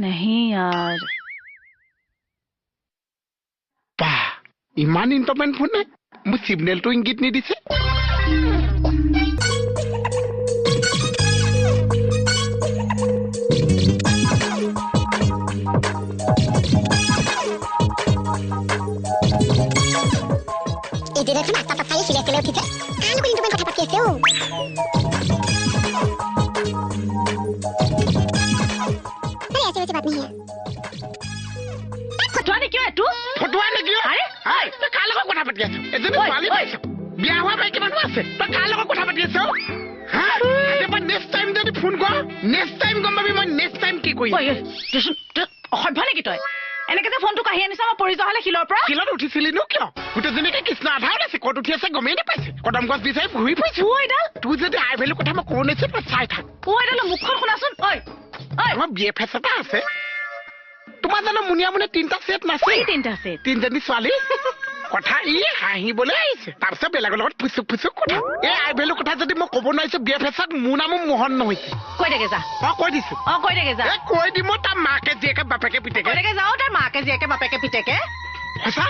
नहीं यार বাহ ইমান ইনটমেন্ট ফোন নে মোৰ সিগনেলটো ইংগিত নিদিছে Itu dah cuma tak saya sila kalau kita. Anu ini cuma kata pakai tu. Saya asyik baat nahi hai. फटवा ने क्यों है तू ফটোৱা নেকি আৰে হাই তই কাৰ লগত কথা পাতি আছ এজনী ছোৱালী পাইছ বিয়া হোৱা বাই কিমান আছে তই কাৰ লগত কথা পাতি আছ হা এবাৰ নেক্সট টাইম যদি ফোন কৰ নেক্সট টাইম গম পাবি মই নেক্সট টাইম কি কৰিম ঐ অসভ্য নেকি তই এনেকে যে ফোনটো কাঢ়ি আনিছ মই পৰি যোৱা হলে শিলৰ পৰা শিলত উঠিছিলি নো কিয় গোটেইজনীকে কৃষ্ণ আধাৰত আছে ক'ত উঠি আছে গমেই নাপাইছে কদম গছ বিচাৰি ঘূৰি ফুৰিছো ঐ এডাল তোৰ যদি আই ভেলু কথা মই কওঁ নিছে তই চাই থাক ঐ এডাল মুখখন শুনাচোন ঐ আমাৰ বিয়ে ফেচ এটা আছে তোমাৰ জানো মুনিয়া মুনিয়া তিনিটা ছেট নাছিল এই তিনিটা আছে তিনিজনী ছোৱালী কথা ই হাঁহিবলৈ আহিছে তাৰপিছত বেলেগৰ লগত ফুচুক ফুচুক কথা এই আই ভেলু কথা যদি মই ক'ব নোৱাৰিছো বিয়ে ফেচত মোৰ নামো মোহন নহৈছে কৈ থাকে যা কৈ দিছো কৈ থাকে যা কৈ দিম তাৰ মাকে জীয়েকে বাপেকে পিতেকে কৈ থাকে যাও তাৰ মাকে জীয়েকে বাপেকে পিতেকে সঁচা